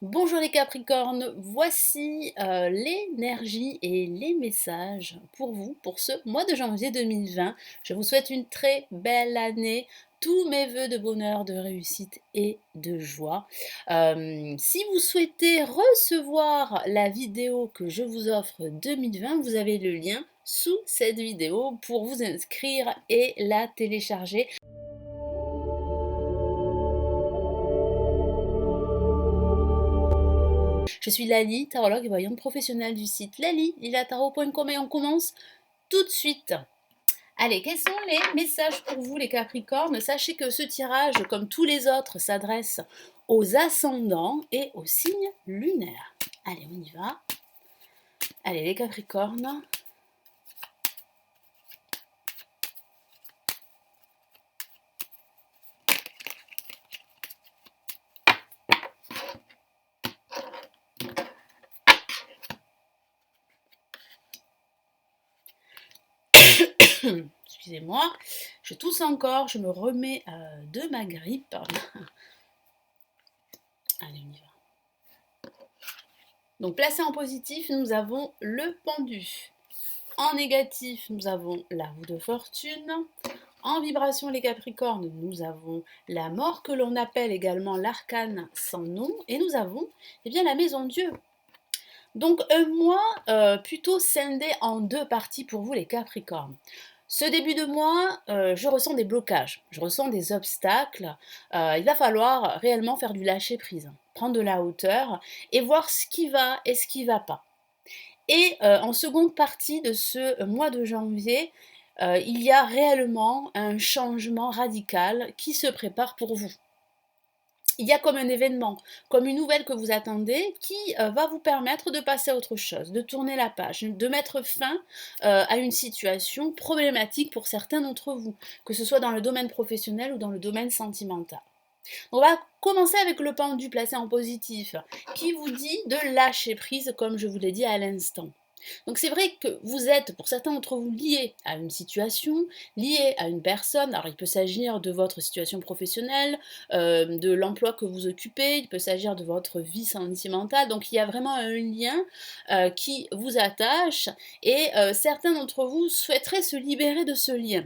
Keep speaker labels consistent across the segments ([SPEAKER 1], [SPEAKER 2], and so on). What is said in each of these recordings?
[SPEAKER 1] Bonjour les Capricornes, voici l'énergie et les messages pour vous pour ce mois de janvier 2020. Je vous souhaite une très belle année, tous mes voeux de bonheur, de réussite et de joie. Si vous souhaitez recevoir la vidéo que je vous offre 2020, vous avez le lien sous cette vidéo pour vous inscrire et la télécharger. Je suis Lali, tarologue et voyante professionnelle du site lalilatarot.com et on commence tout de suite. Allez, quels sont les messages pour vous les Capricornes? Sachez que ce tirage, comme tous les autres, s'adresse aux ascendants et aux signes lunaires. Allez, on y va. Allez, les Capricornes. Excusez-moi, je tousse encore, je me remets de ma grippe. Allez, on y va. Donc, placé en positif, nous avons le pendu. En négatif, nous avons la roue de fortune. En vibration, les Capricornes, nous avons la mort que l'on appelle également l'arcane sans nom. Et nous avons la maison Dieu. Donc un mois plutôt scindé en deux parties pour vous les Capricornes. Ce début de mois, je ressens des blocages, je ressens des obstacles. Il va falloir réellement faire du lâcher-prise, prendre de la hauteur et voir ce qui va et ce qui ne va pas. Et en seconde partie de ce mois de janvier, il y a réellement un changement radical qui se prépare pour vous. Il y a comme un événement, comme une nouvelle que vous attendez qui va vous permettre de passer à autre chose, de tourner la page, de mettre fin à une situation problématique pour certains d'entre vous, que ce soit dans le domaine professionnel ou dans le domaine sentimental. On va commencer avec le pendu placé en positif, qui vous dit de lâcher prise, comme je vous l'ai dit à l'instant. Donc c'est vrai que vous êtes, pour certains d'entre vous, liés à une situation, liés à une personne. Alors il peut s'agir de votre situation professionnelle, de l'emploi que vous occupez, il peut s'agir de votre vie sentimentale. Donc il y a vraiment un lien qui vous attache et certains d'entre vous souhaiteraient se libérer de ce lien.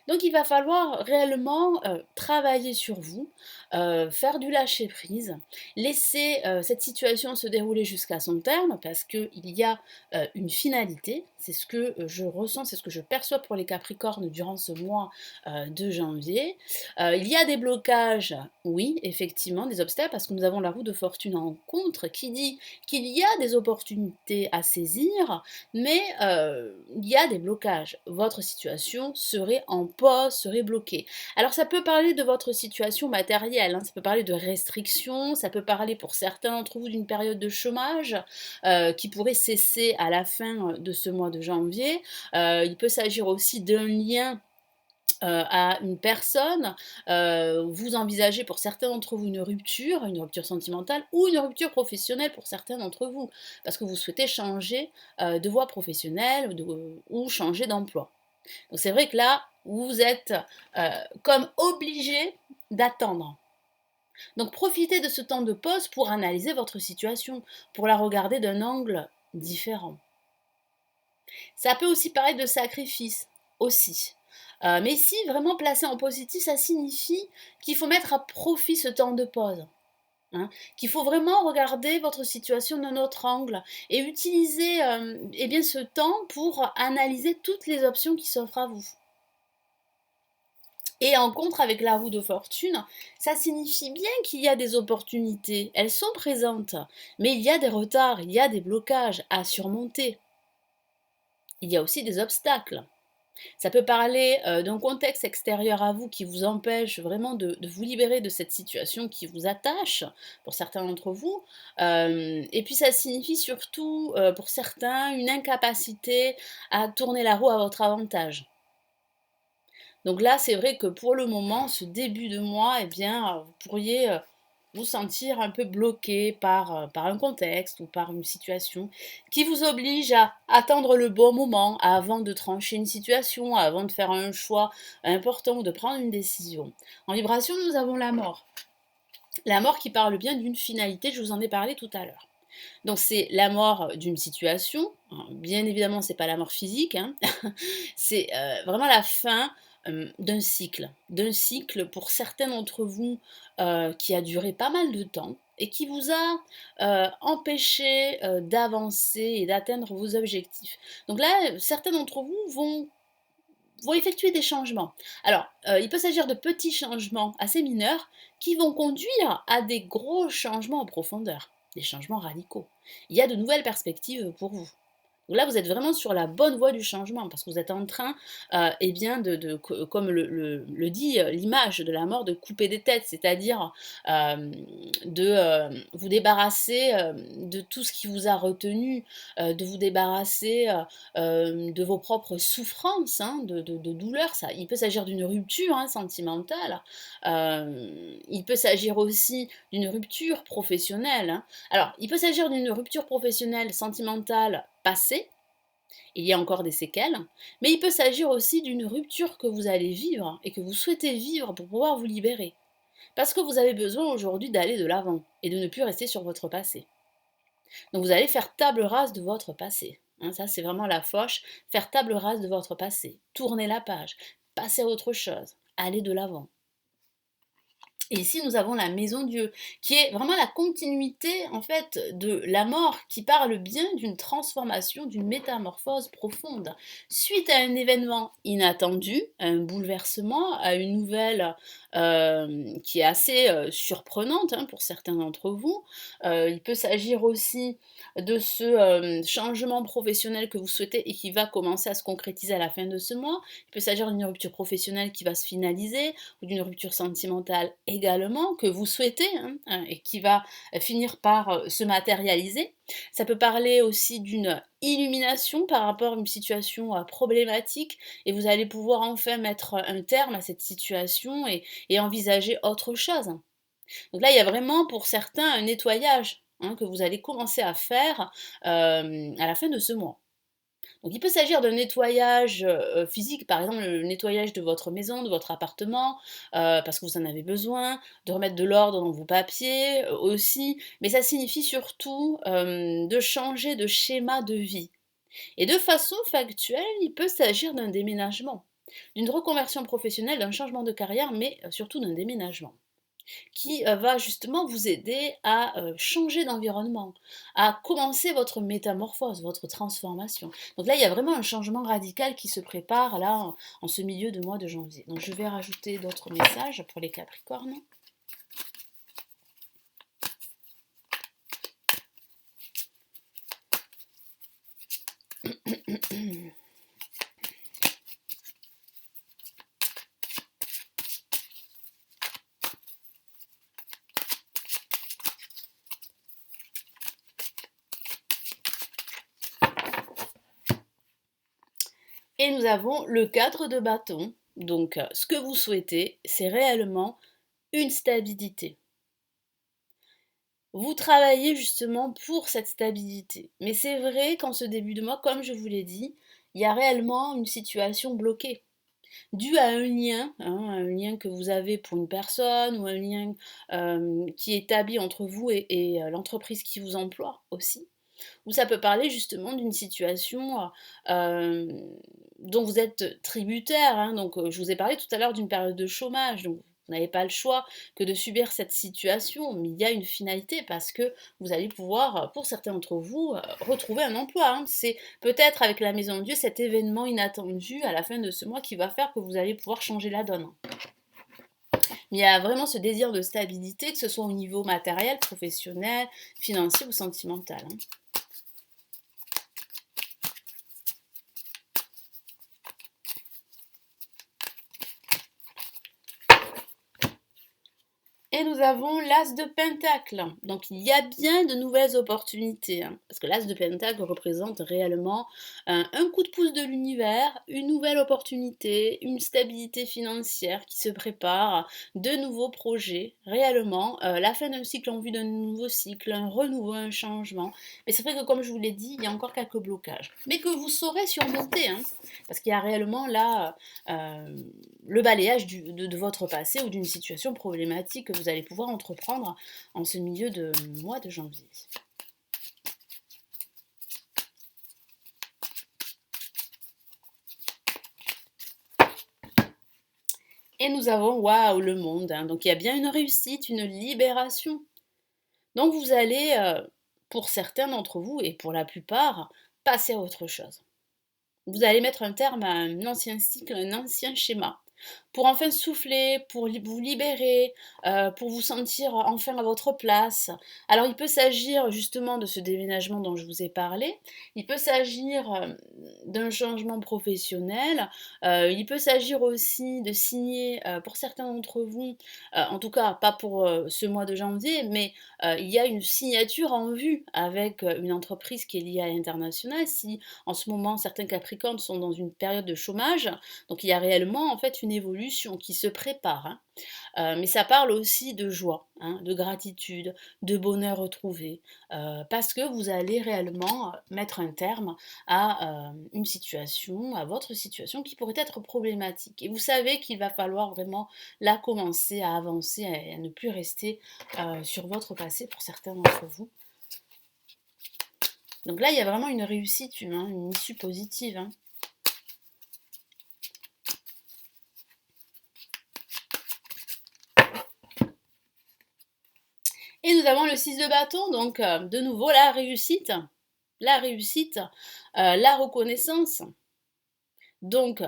[SPEAKER 1] Donc il va falloir réellement travailler sur vous, faire du lâcher-prise, laisser cette situation se dérouler jusqu'à son terme parce qu'il y a une finalité, c'est ce que je ressens, c'est ce que je perçois pour les Capricornes durant ce mois de janvier. Il y a des blocages, oui, effectivement, des obstacles parce que nous avons la roue de fortune en contre qui dit qu'il y a des opportunités à saisir, mais il y a des blocages. Votre situation serait en pause, serait bloquée. Alors ça peut parler de votre situation matérielle, hein, ça peut parler de restrictions, ça peut parler pour certains d'entre vous d'une période de chômage qui pourrait cesser à la fin de ce mois de janvier. Il peut s'agir aussi d'un lien à une personne, vous envisagez pour certains d'entre vous une rupture sentimentale ou une rupture professionnelle pour certains d'entre vous, parce que vous souhaitez changer de voie professionnelle ou changer d'emploi. Donc c'est vrai que là, vous êtes comme obligé d'attendre. Donc profitez de ce temps de pause pour analyser votre situation, pour la regarder d'un angle différent. Ça peut aussi parler de sacrifice, aussi. Mais ici, vraiment placé en positif, ça signifie qu'il faut mettre à profit ce temps de pause. Hein, qu'il faut vraiment regarder votre situation d'un autre angle et utiliser ce temps pour analyser toutes les options qui s'offrent à vous. Et en contre avec la roue de fortune, ça signifie bien qu'il y a des opportunités, elles sont présentes, mais il y a des retards, il y a des blocages à surmonter. Il y a aussi des obstacles. Ça peut parler d'un contexte extérieur à vous qui vous empêche vraiment de vous libérer de cette situation qui vous attache, pour certains d'entre vous. Et puis ça signifie surtout, pour certains, une incapacité à tourner la roue à votre avantage. Donc là, c'est vrai que pour le moment, ce début de mois, vous pourriez vous sentir un peu bloqué par un contexte ou par une situation qui vous oblige à attendre le bon moment avant de trancher une situation, avant de faire un choix important ou de prendre une décision. En vibration, nous avons la mort. La mort qui parle bien d'une finalité, je vous en ai parlé tout à l'heure. Donc c'est la mort d'une situation, hein, bien évidemment c'est pas la mort physique, hein, c'est vraiment la fin d'un cycle pour certains d'entre vous qui a duré pas mal de temps et qui vous a empêché d'avancer et d'atteindre vos objectifs. Donc là, certains d'entre vous vont effectuer des changements. Alors, il peut s'agir de petits changements assez mineurs qui vont conduire à des gros changements en profondeur, des changements radicaux. Il y a de nouvelles perspectives pour vous. Donc là, vous êtes vraiment sur la bonne voie du changement parce que vous êtes en train, eh bien, comme le dit l'image de la mort, de couper des têtes, c'est-à-dire de vous débarrasser de tout ce qui vous a retenu, de vous débarrasser de vos propres souffrances, hein, de douleurs. Ça, il peut s'agir d'une rupture hein, sentimentale, il peut s'agir aussi d'une rupture professionnelle. Hein. Alors, il peut s'agir d'une rupture professionnelle sentimentale passée, il y a encore des séquelles, mais il peut s'agir aussi d'une rupture que vous allez vivre et que vous souhaitez vivre pour pouvoir vous libérer. Parce que vous avez besoin aujourd'hui d'aller de l'avant et de ne plus rester sur votre passé. Donc vous allez faire table rase de votre passé. Hein, ça, c'est vraiment la foche. Faire table rase de votre passé. Tourner la page. Passer à autre chose. Aller de l'avant. Et ici, nous avons la maison Dieu, qui est vraiment la continuité, en fait, de la mort, qui parle bien d'une transformation, d'une métamorphose profonde. Suite à un événement inattendu, à un bouleversement, à une nouvelle qui est assez surprenante hein, pour certains d'entre vous, il peut s'agir aussi de ce changement professionnel que vous souhaitez et qui va commencer à se concrétiser à la fin de ce mois. Il peut s'agir d'une rupture professionnelle qui va se finaliser, ou d'une rupture sentimentale également que vous souhaitez hein, et qui va finir par se matérialiser. Ça peut parler aussi d'une illumination par rapport à une situation problématique et vous allez pouvoir enfin mettre un terme à cette situation et envisager autre chose. Donc là, il y a vraiment pour certains un nettoyage hein, que vous allez commencer à faire à la fin de ce mois. Donc il peut s'agir d'un nettoyage physique, par exemple le nettoyage de votre maison, de votre appartement, parce que vous en avez besoin, de remettre de l'ordre dans vos papiers aussi, mais ça signifie surtout de changer de schéma de vie. Et de façon factuelle, il peut s'agir d'un déménagement, d'une reconversion professionnelle, d'un changement de carrière, mais surtout d'un déménagement qui va justement vous aider à changer d'environnement, à commencer votre métamorphose, votre transformation. Donc là, il y a vraiment un changement radical qui se prépare là en ce milieu de mois de janvier. Donc je vais rajouter d'autres messages pour les Capricornes. Et nous avons le 4 de bâton. Donc, ce que vous souhaitez, c'est réellement une stabilité. Vous travaillez justement pour cette stabilité. Mais c'est vrai qu'en ce début de mois, comme je vous l'ai dit, il y a réellement une situation bloquée, due à hein, un lien que vous avez pour une personne ou un lien qui est établi entre vous et l'entreprise qui vous emploie aussi. Ou ça peut parler justement d'une situation dont vous êtes tributaire. Hein, donc, je vous ai parlé tout à l'heure d'une période de chômage. Donc, vous n'avez pas le choix que de subir cette situation, mais il y a une finalité parce que vous allez pouvoir, pour certains d'entre vous, retrouver un emploi. Hein. C'est peut-être avec la Maison de Dieu cet événement inattendu à la fin de ce mois qui va faire que vous allez pouvoir changer la donne. Mais il y a vraiment ce désir de stabilité, que ce soit au niveau matériel, professionnel, financier ou sentimental. Hein. Et nous avons l'As de Pentacle. Donc il y a bien de nouvelles opportunités. Hein, parce que l'As de Pentacle représente réellement un coup de pouce de l'univers, une nouvelle opportunité, une stabilité financière qui se prépare, de nouveaux projets, réellement, la fin d'un cycle en vue d'un nouveau cycle, un renouveau, un changement. Mais c'est vrai que comme je vous l'ai dit, il y a encore quelques blocages. Mais que vous saurez surmonter. Hein, parce qu'il y a réellement là le balayage de votre passé ou d'une situation problématique que vous allez pouvoir entreprendre en ce milieu de mois de janvier. Et nous avons, waouh, le monde, hein. Donc il y a bien une réussite, une libération. Donc vous allez, pour certains d'entre vous et pour la plupart, passer à autre chose. Vous allez mettre un terme à un ancien cycle, un ancien schéma, pour enfin souffler, pour vous libérer, pour vous sentir enfin à votre place. Alors il peut s'agir justement de ce déménagement dont je vous ai parlé, il peut s'agir d'un changement professionnel, il peut s'agir aussi de signer, pour certains d'entre vous, en tout cas pas pour ce mois de janvier, mais il y a une signature en vue avec une entreprise qui est liée à l'international. Si en ce moment certains Capricornes sont dans une période de chômage, donc il y a réellement en fait une évolution qui se prépare, hein. Mais ça parle aussi de joie, hein, de gratitude, de bonheur retrouvé, parce que vous allez réellement mettre un terme à une situation, à votre situation qui pourrait être problématique. Et vous savez qu'il va falloir vraiment là commencer à avancer, à ne plus rester sur votre passé pour certains d'entre vous. Donc là, il y a vraiment une réussite, une issue positive, hein. Et nous avons le 6 de bâton, donc de nouveau la réussite, la la reconnaissance. Donc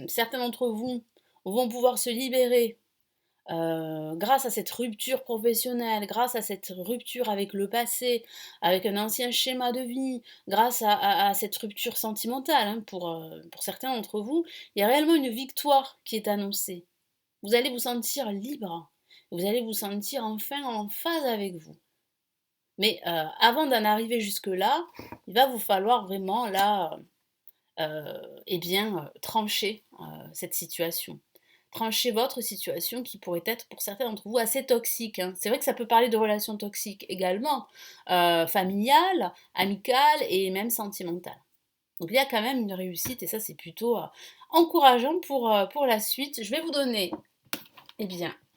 [SPEAKER 1] certains d'entre vous vont pouvoir se libérer grâce à cette rupture professionnelle, grâce à cette rupture avec le passé, avec un ancien schéma de vie, grâce à cette rupture sentimentale, hein, pour certains d'entre vous, il y a réellement une victoire qui est annoncée. Vous allez vous sentir libre, vous allez vous sentir enfin en phase avec vous. Mais avant d'en arriver jusque-là, il va vous falloir vraiment là, trancher cette situation. Trancher votre situation qui pourrait être pour certains d'entre vous assez toxique, hein. C'est vrai que ça peut parler de relations toxiques également, familiales, amicales et même sentimentales. Donc il y a quand même une réussite et ça c'est plutôt encourageant pour la suite. Je vais vous donner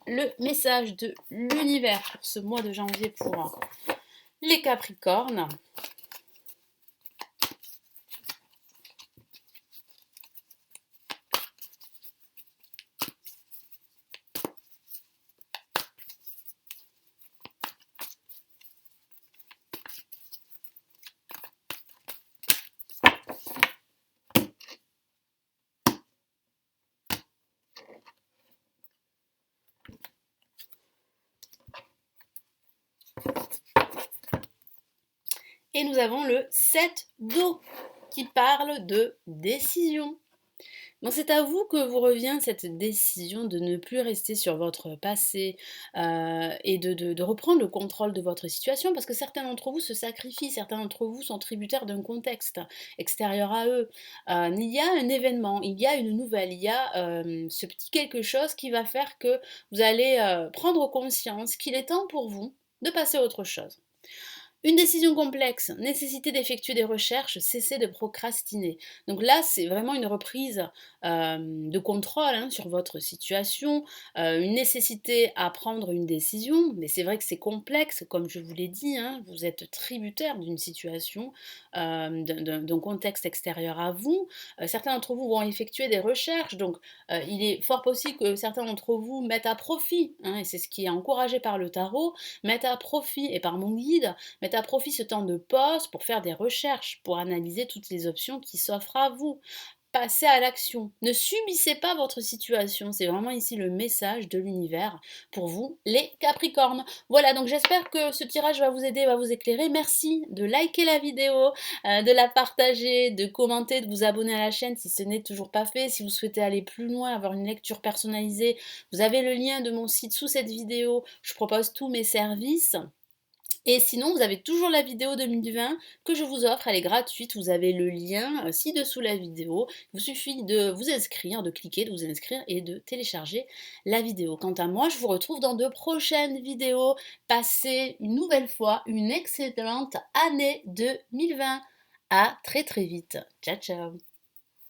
[SPEAKER 1] le message de l'univers pour ce mois de janvier pour les Capricornes. Et nous avons le 7 d'eau qui parle de décision. Donc c'est à vous que vous revient cette décision de ne plus rester sur votre passé et de reprendre le contrôle de votre situation parce que certains d'entre vous se sacrifient, certains d'entre vous sont tributaires d'un contexte extérieur à eux. Il y a un événement, il y a une nouvelle, il y a ce petit quelque chose qui va faire que vous allez prendre conscience qu'il est temps pour vous de passer à autre chose. Une décision complexe, nécessité d'effectuer des recherches, cesser de procrastiner. Donc là, c'est vraiment une reprise de contrôle hein, sur votre situation, une nécessité à prendre une décision, mais c'est vrai que c'est complexe, comme je vous l'ai dit, hein, vous êtes tributaire d'une situation, d'un contexte extérieur à vous. Certains d'entre vous vont effectuer des recherches, donc il est fort possible que certains d'entre vous mettent à profit, hein, et c'est ce qui est encouragé par le tarot, mettent à profit, et par mon guide, mettre à profit ce temps de pause pour faire des recherches, pour analyser toutes les options qui s'offrent à vous. Passez à l'action. Ne subissez pas votre situation. C'est vraiment ici le message de l'univers pour vous, les Capricornes. Voilà, donc j'espère que ce tirage va vous aider, va vous éclairer. Merci de liker la vidéo, de la partager, de commenter, de vous abonner à la chaîne si ce n'est toujours pas fait. Si vous souhaitez aller plus loin, avoir une lecture personnalisée, vous avez le lien de mon site sous cette vidéo. Je propose tous mes services. Et sinon, vous avez toujours la vidéo 2020 que je vous offre, elle est gratuite, vous avez le lien ci-dessous la vidéo. Il vous suffit de vous inscrire, de cliquer, de vous inscrire et de télécharger la vidéo. Quant à moi, je vous retrouve dans de prochaines vidéos. Passez une nouvelle fois une excellente année 2020. À très très vite. Ciao ciao.